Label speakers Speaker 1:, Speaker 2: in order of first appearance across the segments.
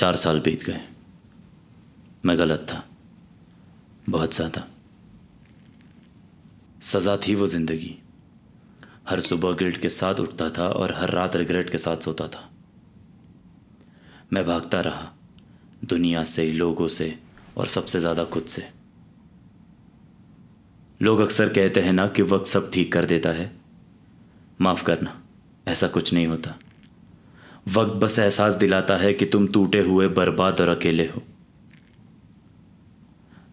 Speaker 1: 4 साल बीत गए। मैं गलत था, बहुत ज़्यादा। सज़ा थी वो ज़िंदगी। हर सुबह गिल्ट के साथ उठता था और हर रात रिग्रेट के साथ सोता था। मैं भागता रहा दुनिया से, लोगों से और सबसे ज़्यादा खुद से। लोग अक्सर कहते हैं ना कि वक्त सब ठीक कर देता है। माफ़ करना, ऐसा कुछ नहीं होता। वक्त बस एहसास दिलाता है कि तुम टूटे हुए, बर्बाद और अकेले हो।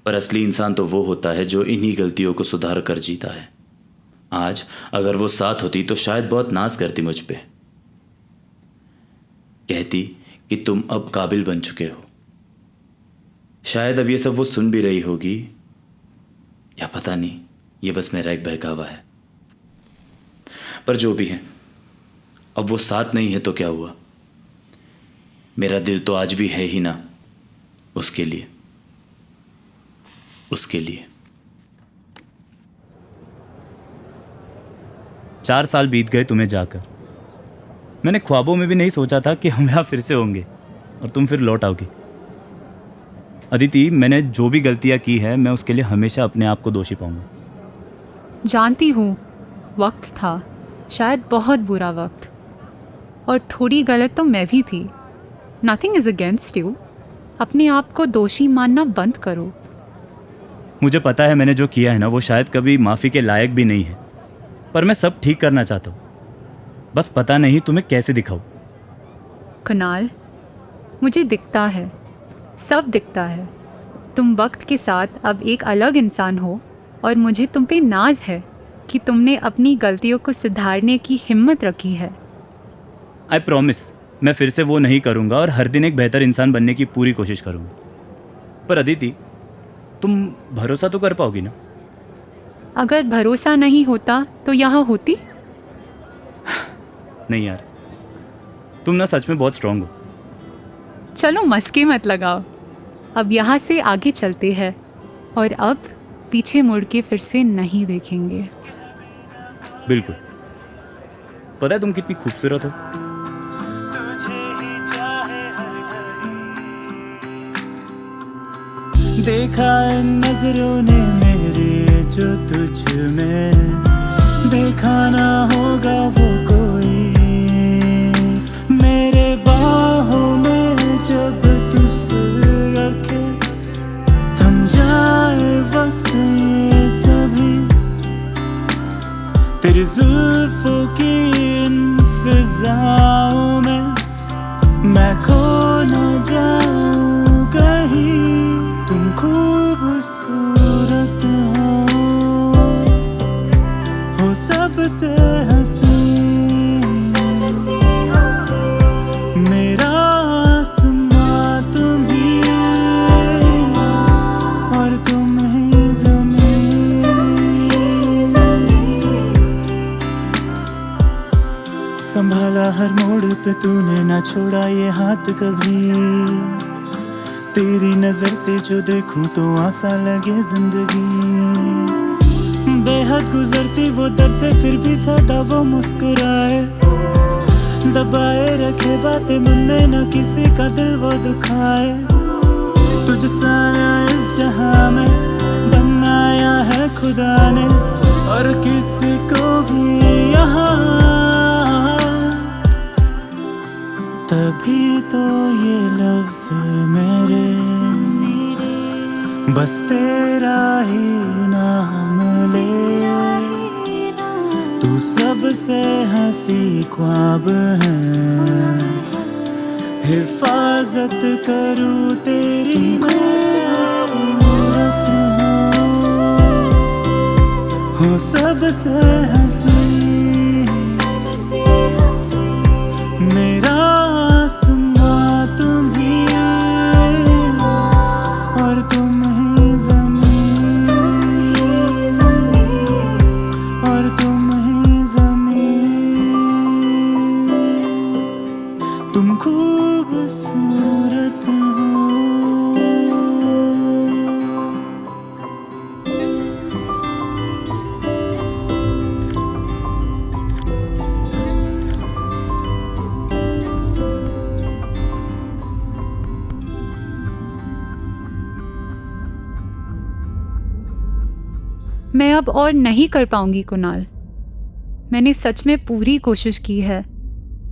Speaker 1: पर असली इंसान तो वो होता है जो इन्हीं गलतियों को सुधार कर जीता है। आज अगर वो साथ होती तो शायद बहुत नाज करती मुझ पे, कहती कि तुम अब काबिल बन चुके हो। शायद अब ये सब वो सुन भी रही होगी, या पता नहीं, ये बस मेरा एक बहकावा है। पर जो भी है, अब वो साथ नहीं है तो क्या हुआ। मेरा दिल तो आज भी है ही ना, उसके लिए, उसके लिए।
Speaker 2: 4 साल बीत गए तुम्हें जाकर। मैंने ख्वाबों में भी नहीं सोचा था कि हम यहाँ फिर से होंगे और तुम फिर लौट आओगे। अदिति, मैंने जो भी गलतियाँ की है, मैं उसके लिए हमेशा अपने आप को दोषी पाऊंगा।
Speaker 3: जानती हूँ, वक्त था, शायद बहुत बुरा वक्त, और थोड़ी गलत तो मैं भी थी। Nothing is against you. अपने आप को दोषी मानना बंद करो।
Speaker 2: मुझे पता है मैंने जो किया है ना, वो शायद कभी माफ़ी के लायक भी नहीं है, पर मैं सब ठीक करना चाहता हूँ। बस पता नहीं तुम्हें कैसे दिखाऊँ।
Speaker 3: कुणाल, मुझे दिखता है, सब दिखता है। तुम वक्त के साथ अब एक अलग इंसान हो, और मुझे तुम पे नाज है कि तुमने अपनी गलतियों को सुधारने की हिम्मत रखी है।
Speaker 2: आई प्रॉमिस, मैं फिर से वो नहीं करूँगा और हर दिन एक बेहतर इंसान बनने की पूरी कोशिश करूँगा। पर अदिति, तुम भरोसा तो कर पाओगी ना?
Speaker 3: अगर भरोसा नहीं होता तो यहाँ होती?
Speaker 2: नहीं यार, तुम ना सच में बहुत स्ट्रांग हो।
Speaker 3: चलो मस्के मत लगाओ। अब यहाँ से आगे चलते हैं, और अब पीछे मुड़ के फिर से नहीं देखेंगे।
Speaker 2: बिल्कुल। पता है तुम कितनी खूबसूरत हो।
Speaker 4: देखा इन नजरों ने मेरे जो तुझ में, देखा ना होगा वो कोई। मेरे बाहों में जब तू सिर रखे, थम जाए वक्त ये सभी। तेरी जुल्फों की इन फिजाओं में मैं खो न जाऊं कहीं। तुम खूबसूरत हो सबसे हंसी। मेरा आसमां तुम ही, और तुम ही ज़मीन। संभाला हर मोड़ पे तूने, ना छोड़ा ये हाथ कभी। तेरी नजर से जो देखूं तो आसान लगे जिंदगी। बेहद गुजरती वो दर्द से, फिर भी सदा वो मुस्कुराए। दबाए रखे बातें मन में, ना किसी का दिल वो दुखाए। तुझसा ना इस जहां में बनाया है खुदा ने, और किसी को भी यहाँ। तभी तो ये लफ्ज़ मेरे बस तेरा ही नाम ले। तू सबसे हंसी ख्वाब है, हिफाजत करूँ तेरी। खूबसूरत हो सबसे हंसी। मेरा आसमां तुम ही, और तुम ही ज़मीन, और तुम ही ज़मीन। तुम खूबसूरत हो।
Speaker 3: मैं अब और नहीं कर पाऊंगी कुणाल। मैंने सच में पूरी कोशिश की है,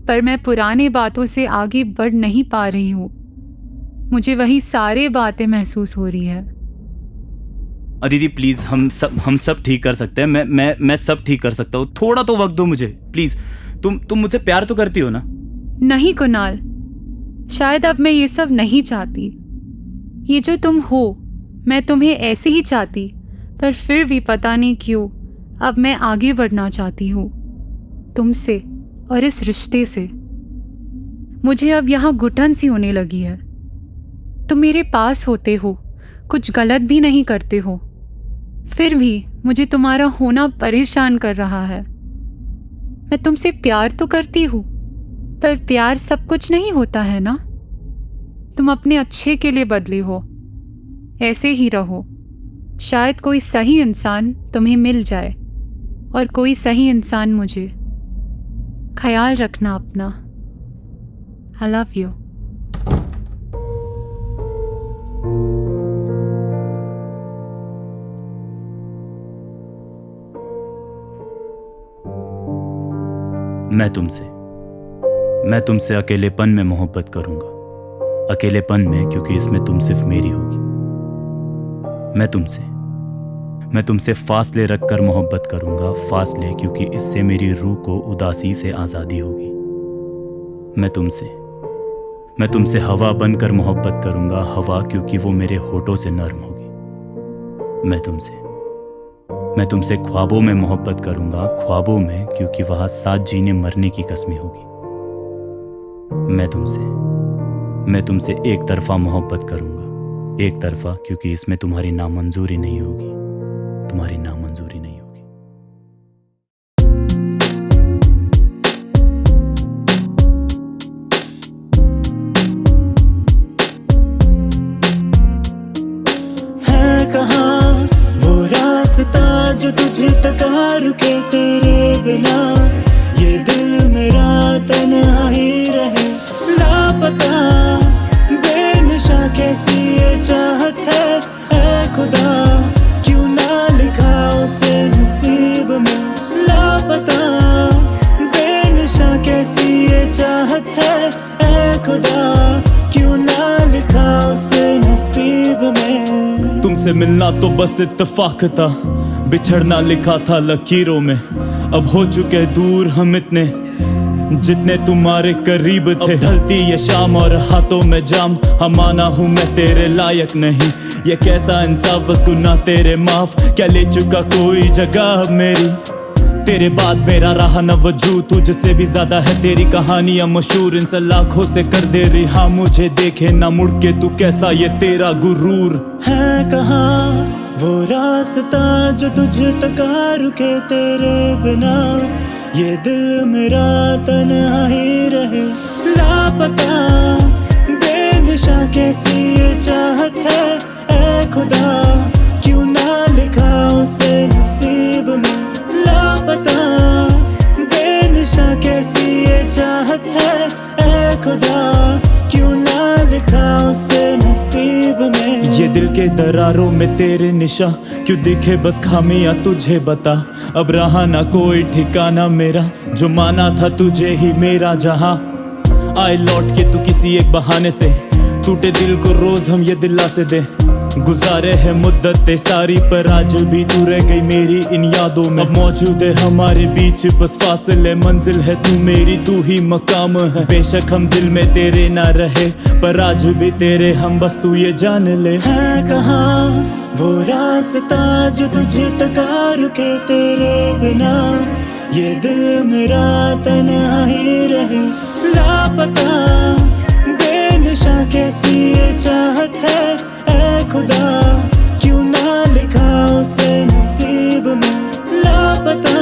Speaker 3: पर मैं पुरानी बातों से आगे बढ़ नहीं पा रही हूँ। मुझे वही सारी बातें महसूस हो रही है।
Speaker 2: अदिति प्लीज, हम सब ठीक कर सकते हैं। मैं सब ठीक कर सकता हूँ। थोड़ा तो वक्त दो मुझे प्लीज। तुम मुझसे प्यार तो करती हो ना?
Speaker 3: नहीं कुणाल, शायद अब मैं ये सब नहीं चाहती। ये जो तुम हो, मैं तुम्हें ऐसे ही चाहती, पर फिर भी पता नहीं क्यों अब मैं आगे बढ़ना चाहती हूँ तुमसे और इस रिश्ते से। मुझे अब यहाँ घुटन सी होने लगी है। तुम मेरे पास होते हो, कुछ गलत भी नहीं करते हो, फिर भी मुझे तुम्हारा होना परेशान कर रहा है। मैं तुमसे प्यार तो करती हूँ, पर प्यार सब कुछ नहीं होता है ना। तुम अपने अच्छे के लिए बदले हो, ऐसे ही रहो। शायद कोई सही इंसान तुम्हें मिल जाए और कोई सही इंसान मुझे। ख्याल रखना अपना। I love you.
Speaker 2: मैं तुमसे अकेलेपन में मोहब्बत करूंगा। अकेलेपन में, क्योंकि इसमें तुम सिर्फ मेरी होगी। मैं तुमसे फासले रखकर मोहब्बत करूंगा। फासले, क्योंकि इससे मेरी रूह को उदासी से आज़ादी होगी। मैं तुमसे हवा बनकर मोहब्बत करूंगा। हवा, क्योंकि वो मेरे होठों से नर्म होगी। मैं तुमसे ख्वाबों में मोहब्बत करूंगा। ख्वाबों में, क्योंकि वहां साथ जीने मरने की कस्में होगी। मैं तुमसे एक तरफा मोहब्बत करूंगा। एक तरफा, क्योंकि इसमें तुम्हारी नामंजूरी नहीं होगी। तुम्हारी नामंजूरी नहीं होगी।
Speaker 4: है कहाँ वो रास्ता जो तुझे तक रुके तेरे बिना। ये दिल मेरा तन्हा ही रहे, लापता बेनिशा कैसी ये चाहत है। ऐ खुदा क्यों ना लिखा उसे नसीब में। लापता बेनिशा कैसी ये चाहत है। ऐ खुदा क्यों ना लिखा उसे नसीब में।
Speaker 2: तुमसे मिलना तो बस इत्तेफाक था, बिछड़ना लिखा था लकीरों में। अब हो चुके दूर हम इतने, जितने तुम्हारे करीब थे। अब ढलती ये शाम और हाथों में जाम, हाँ माना हूँ मैं तेरे लायक नहीं। ये कैसा इंसाफ, बस गुनाह तेरे माफ। क्या ले चुका कोई जगह मेरी, तेरे बाद मेरा रहा न वजूद। तुझसे भी ज्यादा है तेरी कहानियां मशहूर। इन लाखों से कर दे रिहा मुझे, देखे ना मुड़ के तू कैसा ये तेरा गुरूर।
Speaker 4: है कहाँ वो रास्ता जो तुझे तक रुके तेरे बिना। ये दिल मेरा तन्हा ही रहे, लापता बेनिशा कैसी ये चाहत है। ऐ खुदा क्यों ना लिखा उसे नसीब में। लापता बेनिशा कैसी ये चाहत है। ऐ खुदा क्यों ना लिखा उसे नसीब में।
Speaker 2: ये दिल के दरारों में तेरे निशा, क्यों दिखे बस खामियां तुझे बता। अब रहा ना कोई ठिकाना मेरा, जो माना था तुझे ही मेरा जहां। आए लौट के तू किसी एक बहाने से, टूटे दिल को रोज हम ये दिला से दे। गुजारे है मुद्दतें सारी, पर आज भी तू रह गई मेरी इन यादों में। अब मौजूद है हमारे बीच बस फासले, मंजिल है तू मेरी, तू ही मकाम है। बेशक हम दिल में तेरे ना रहे, पर आज भी तेरे हम, बस तू ये जान ले।
Speaker 4: है कहाँ वो रास्ता जो तुझे तक रुके तेरे बिना। ये दिल मेरा तन्हा ही रहे, लापता बेनिशा कैसी ये चाहत है। ऐ खुदा क्यों ना लिखा उसे नसीब में। लापता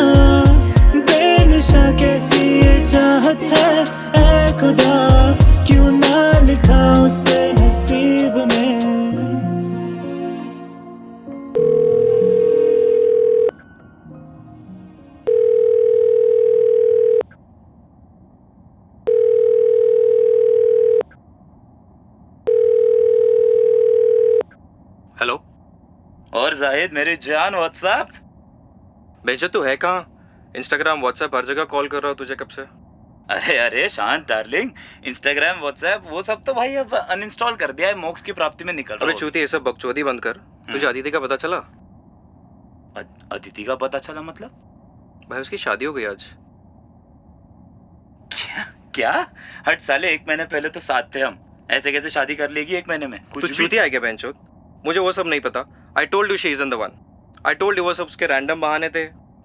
Speaker 4: बेनिशा कैसी ये चाहत है। ऐ खुदा क्यों ना लिखा उसे नसीब में।
Speaker 1: हेलो।
Speaker 2: और जाहिद मेरे जान व्हाट्सएप,
Speaker 5: बेंचो तू है कहाँ? इंस्टाग्राम व्हाट्सएप हर जगह कॉल कर रहा हूँ तुझे कब से।
Speaker 2: अरे अरे शांत डार्लिंग, इंस्टाग्राम व्हाट्सएप वो सब तो भाई अब अनइंस्टॉल कर दिया है, मोक्ष की प्राप्ति में निकल रहा
Speaker 5: अबे
Speaker 2: हूँ।
Speaker 5: चूती ये सब बकचोदी बंद कर। तुझे अदिति का पता चला?
Speaker 2: अदिति का पता चला मतलब?
Speaker 5: भाई उसकी शादी हो गई आज।
Speaker 2: क्या? हट साले, 1 महीने पहले तो साथ थे हम, ऐसे कैसे शादी कर लेगी 1 महीने में?
Speaker 5: तू
Speaker 2: कुछ भी।
Speaker 5: चूती है क्या बेंचो? मुझे वो सब नहीं पता। I told you she isn't the one. I told you वो सब उसके रैंडम बहाने थे।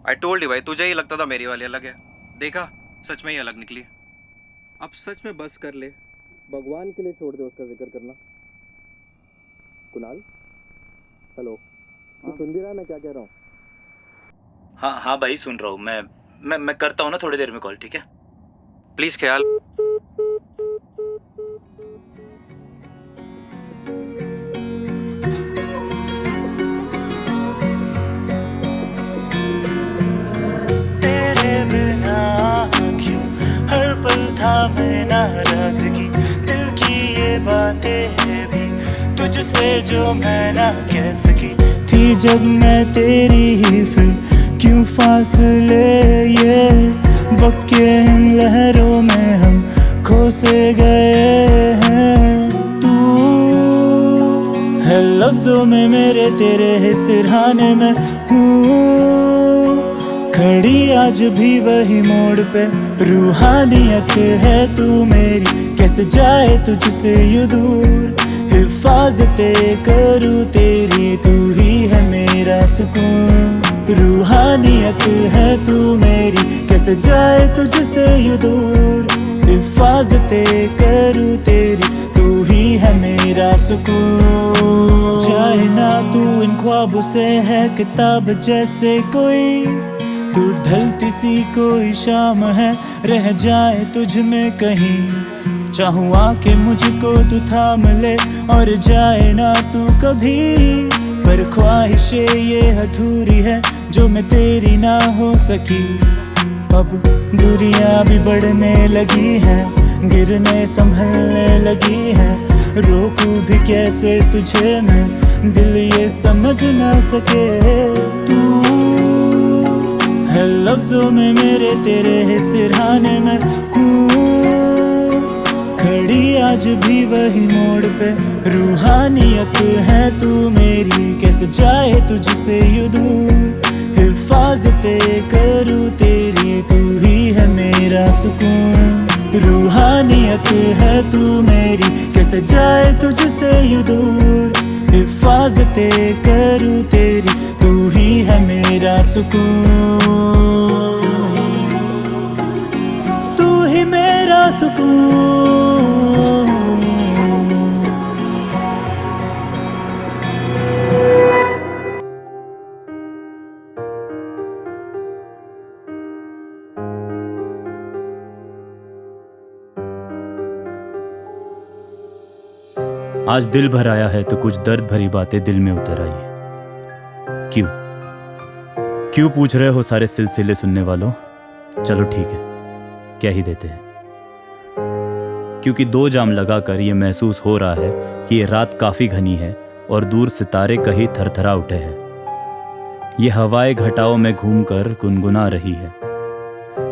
Speaker 5: आई टोल्ड यू भाई, तुझे ही लगता था मेरी वाली अलग है। देखा, सच में ही अलग निकली। अब सच में बस कर ले, भगवान के लिए छोड़ दे उसका जिक्र करना। कुणाल, हेलो, तू सुन भी रहा है मैं क्या कह रहा हूँ?
Speaker 2: हाँ हाँ भाई सुन रहा हूँ मैं करता हूँ ना थोड़ी देर में कॉल, ठीक है?
Speaker 5: प्लीज ख्याल।
Speaker 4: तेरे बिना क्यों हर पल था मैं नाराजगी, दिल की ये बातें भी तुझसे जो मैं ना कह सकी थी जब मैं तेरी ही, फिर क्यों फासले ये वक्त के इन लहरों में हम खो से गए हैं। तू है लफ्जों में मेरे, तेरे ही सिरहाने में हूँ खड़ी आज भी वही मोड़ पे। रूहानियत है तू मेरी, कैसे जाए तुझसे यूं दूर। हिफाजते करूँ तेरी, तू ही है मेरा सुकून। रूहानियत है तू मेरी, कैसे जाए तुझसे यूं दूर। हिफाजते करूँ तेरी, तू ही है मेरा सुकून। जाए ना तू इन ख्वाबों से, है किताब जैसे कोई, तू ढलती सी कोई शाम है, रह जाए तुझ में कहीं। चाहूँ आके मुझको तू थाम ले, और जाए ना तू कभी। पर ख्वाहिशें ये अधूरी है जो मैं तेरी ना हो सकी। अब दूरियां भी बढ़ने लगी हैं, गिरने संभलने लगी हैं। रोकूं भी कैसे तुझे मैं, दिल ये समझ ना सके। तू है लफ्जों में मेरे, तेरे ही सिरहाने में हूँ खड़ी आज भी वही मोड़ पे। रूहानियत है तू मेरी, कैसे जाए तुझसे यूं दूर। हिफाजते करूँ तेरी, तू ही है मेरा सुकून। रूहानियत है तू मेरी, कैसे जाए तुझसे यूं दूर। हिफाजते करूँ तेरी, तू ही है मेरा सुकून। तू ही मेरा सुकून।
Speaker 2: आज दिल भर आया है तो कुछ दर्द भरी बातें दिल में उतर आई है। क्यों पूछ रहे हो सारे सिलसिले सुनने वालों? चलो ठीक है, क्या ही देते हैं। क्योंकि 2 जाम लगाकर ये महसूस हो रहा है कि ये रात काफी घनी है और दूर सितारे कहीं थरथरा उठे हैं। ये हवाएं घटाओं में घूमकर गुनगुना रही है।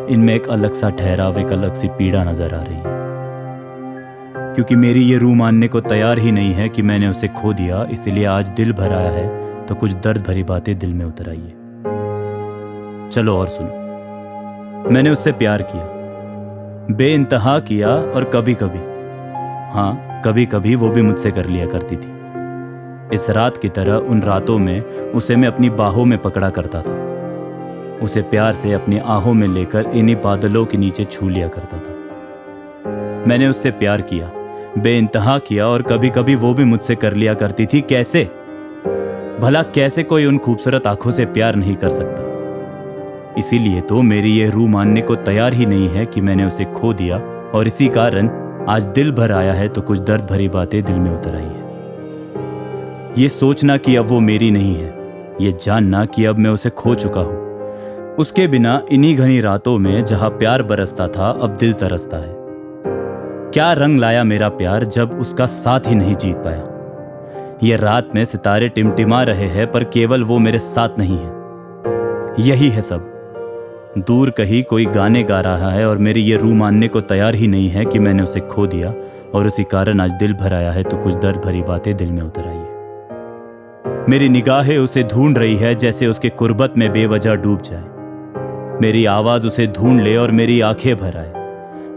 Speaker 2: इनमें एक अलग सा ठहराव, एक अलग सी पीड़ा नजर आ रही है। क्योंकि मेरी ये रूह मानने को तैयार ही नहीं है कि मैंने उसे खो दिया, इसलिए आज दिल भर आया है तो कुछ दर्द भरी बातें दिल में उतर आई है। चलो और सुनो। मैंने उससे प्यार किया, बेइंतहा किया, और कभी कभी, हाँ कभी कभी वो भी मुझसे कर लिया करती थी। इस रात की तरह उन रातों में उसे मैं अपनी बाहों में पकड़ा करता था। उसे प्यार से अपनी आहों में लेकर इन्हीं बादलों के नीचे छू लिया करता था। मैंने उससे प्यार किया, बेइंतहा किया, और कभी कभी वो भी मुझसे कर लिया करती थी। कैसे? भला कैसे कोई उन खूबसूरत आंखों से प्यार नहीं कर सकता? इसीलिए तो मेरी ये रूह मानने को तैयार ही नहीं है कि मैंने उसे खो दिया, और इसी कारण आज दिल भर आया है तो कुछ दर्द भरी बातें दिल में उतर आई है। ये सोचना कि अब वो मेरी नहीं है, ये जानना कि अब मैं उसे खो चुका हूं। उसके बिना इन्हीं घनी रातों में जहां प्यार बरसता था, अब दिल तरसता है। क्या रंग लाया मेरा प्यार जब उसका साथ ही नहीं जीत पाया। ये रात में सितारे टिमटिमा रहे हैं, पर केवल वो मेरे साथ नहीं है। यही है सब। दूर कहीं कोई गाने गा रहा है और मेरी ये रूह मानने को तैयार ही नहीं है कि मैंने उसे खो दिया और उसी कारण आज दिल भर आया है, तो कुछ दर्द भरी बातें दिल में उतर आई है। मेरी निगाहें उसे ढूंढ रही है जैसे उसके कुर्बत में बेवजह डूब जाए। मेरी आवाज उसे ढूंढ ले और मेरी आंखें भर आए।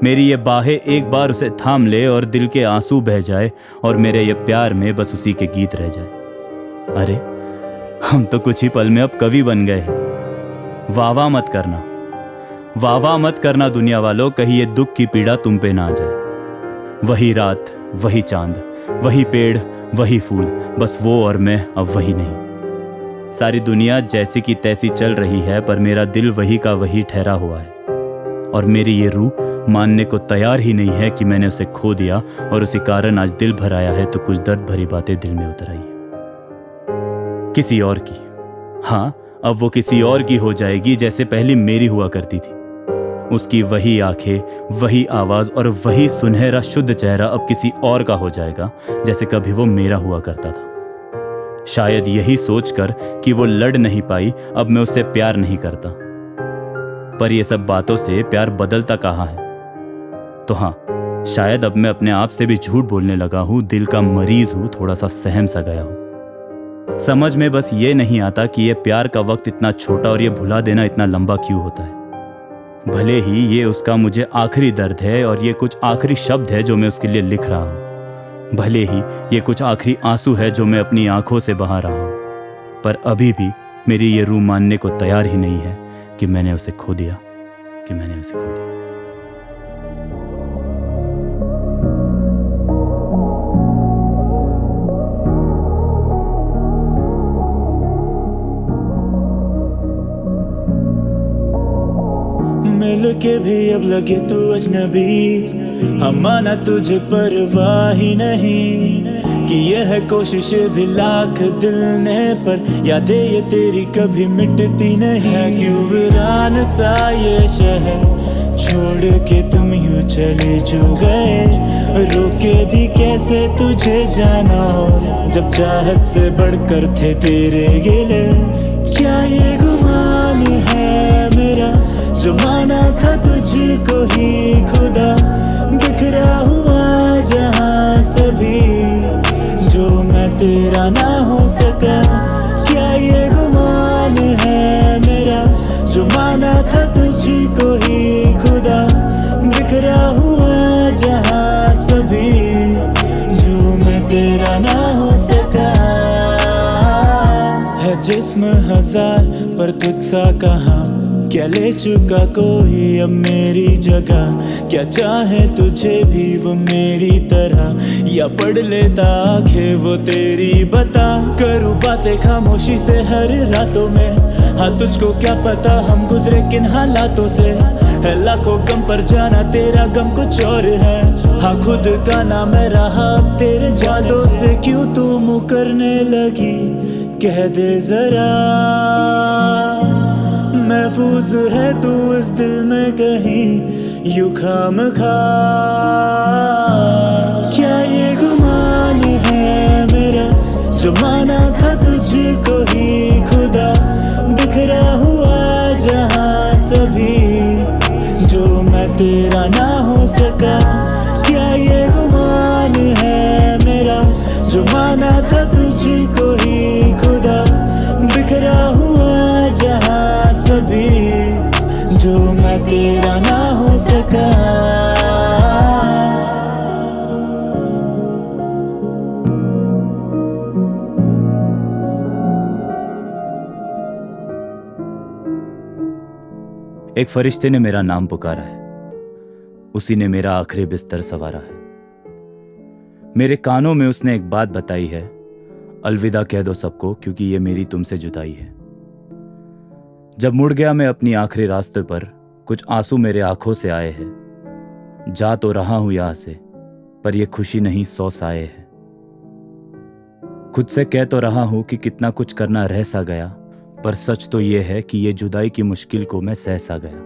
Speaker 2: मेरी ये बाहें एक बार उसे थाम ले और दिल के आंसू बह जाए और मेरे ये प्यार में बस उसी के गीत रह जाए। अरे हम तो कुछ ही पल में अब कवि बन गए हैं। वाह वाह मत करना, वाह वाह मत करना दुनिया वालों, कहीं ये दुख की पीड़ा तुम पे ना आ जाए। वही रात, वही चांद, वही पेड़, वही फूल, बस वो और मैं अब वही नहीं। सारी दुनिया जैसी की तैसी चल रही है, पर मेरा दिल वही का वही ठहरा हुआ है। और मेरी ये रूह मानने को तैयार ही नहीं है कि मैंने उसे खो दिया और उसी कारण आज दिल भर आया है, तो कुछ दर्द भरी बातें दिल में उतर आई है। किसी और की, हाँ अब वो किसी और की हो जाएगी, जैसे पहले मेरी हुआ करती थी। उसकी वही आंखें, वही आवाज और वही सुनहरा शुद्ध चेहरा अब किसी और का हो जाएगा, जैसे कभी वो मेरा हुआ करता था। शायद यही सोचकर कि वो लड़ नहीं पाई, अब मैं उससे प्यार नहीं करता। पर ये सब बातों से प्यार बदलता कहाँ है? तो हाँ, शायद अब मैं अपने आप से भी झूठ बोलने लगा हूं, दिल का मरीज हूं, थोड़ा सा सहम सा गया हूं। समझ में बस ये नहीं आता कि ये प्यार का वक्त इतना छोटा और ये भुला देना इतना लंबा क्यों होता है। भले ही ये उसका मुझे आखिरी दर्द है और ये कुछ आखिरी शब्द है जो मैं उसके लिए लिख रहा हूँ। भले ही ये कुछ आखिरी आंसू है जो मैं अपनी आंखों से बहा रहा हूँ, पर अभी भी मेरी ये रूह मानने को तैयार ही नहीं है कि मैंने उसे खो दिया, कि मैंने उसे खो दिया।
Speaker 4: मिल के भी अब लगे तू अजनबी, हम माना तुझे परवाह ही नहीं कि यह है कोशिश भी लाख दिल ने, पर यादें ये तेरी कभी मिटती नहीं है। क्यों वीरान सा ये शहर छोड़ के तुम यूं चले जो गए, रोके भी कैसे तुझे जाना, और जब चाहत से बढ़कर थे तेरे गिले। क्या ये गुमान है मेरा जो माना था तुझको ही खुदा, बिखरा हुआ जहां से भी जो मैं तेरा ना हो सका। क्या ये गुमान है मेरा जो माना था तुझको ही खुदा, बिखरा हुआ जहां से भी जो मैं तेरा ना हो सका। है जिस्म हजार पर तुझसा कहाँ, क्या ले चुका कोई अब मेरी जगह, क्या चाहे तुझे भी वो मेरी तरह, या पढ़ लेता आंखें वो तेरी बता। करूँ बातें खामोशी से हर रातों में, हाँ तुझको क्या पता हम गुजरे किन हालातों से। है लाखों गम पर जाना तेरा गम कुछ और है, हाँ खुद का नाम है रहा अब तेरे जादों से। क्यों तू मुँह करने लगी, कह दे जरा, महफूज है तू इस दिल में कहीं यूं खामखा। क्या ये गुमान है मेरा जो माना था तुझको ही खुदा, बिखरा हुआ जहां सभी जो मैं तेरा ना हो सका। क्या ये गुमान है मेरा जो माना था तुझको ही खुदा, बिखरा हुआ जहां सभी जो मैं तेरा ना हो सका।
Speaker 2: एक फरिश्ते ने मेरा नाम पुकारा है, उसी ने मेरा आखिरी बिस्तर संवारा है। मेरे कानों में उसने एक बात बताई है, अलविदा कह दो सबको क्योंकि ये मेरी तुमसे जुदाई है। जब मुड़ गया मैं अपनी आखिरी रास्ते पर, कुछ आंसू मेरे आंखों से आए हैं। जा तो रहा हूं यहां से, पर यह खुशी नहीं 100 साए है। खुद से कह तो रहा हूं कि कितना कुछ करना रह सा गया, पर सच तो यह है कि यह जुदाई की मुश्किल को मैं सह सा गया।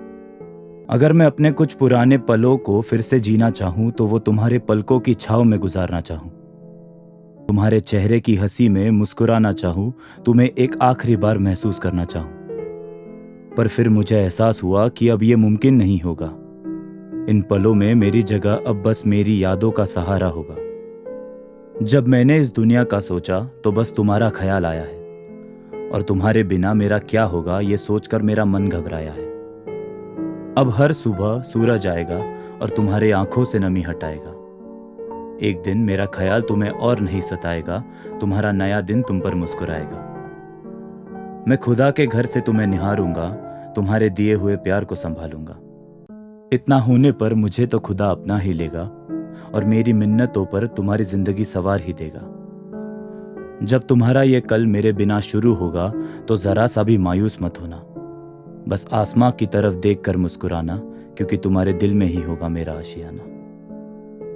Speaker 2: अगर मैं अपने कुछ पुराने पलों को फिर से जीना चाहूं तो वो तुम्हारे पलकों की छाव में गुजारना चाहूं, तुम्हारे चेहरे की हंसी में मुस्कुराना चाहूं, तुम्हें एक आखिरी बार महसूस करना चाहूं। पर फिर मुझे एहसास हुआ कि अब ये मुमकिन नहीं होगा। इन पलों में मेरी जगह अब बस मेरी यादों का सहारा होगा। जब मैंने इस दुनिया का सोचा तो बस तुम्हारा ख्याल आया है, और तुम्हारे बिना मेरा क्या होगा ये सोचकर मेरा मन घबराया है। अब हर सुबह सूरज आएगा और तुम्हारे आंखों से नमी हटाएगा। एक दिन मेरा ख्याल तुम्हें और नहीं सताएगा, तुम्हारा नया दिन तुम पर मुस्कुराएगा। मैं खुदा के घर से तुम्हें निहारूंगा, तुम्हारे दिए हुए प्यार को संभालूंगा। इतना होने पर मुझे तो खुदा अपना ही लेगा और मेरी मिन्नतों पर तुम्हारी जिंदगी सवार ही देगा। जब तुम्हारा ये कल मेरे बिना शुरू होगा तो जरा सा भी मायूस मत होना, बस आसमां की तरफ देखकर मुस्कुराना, क्योंकि तुम्हारे दिल में ही होगा मेरा आशियाना,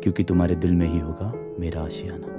Speaker 2: क्योंकि तुम्हारे दिल में ही होगा मेरा आशियाना।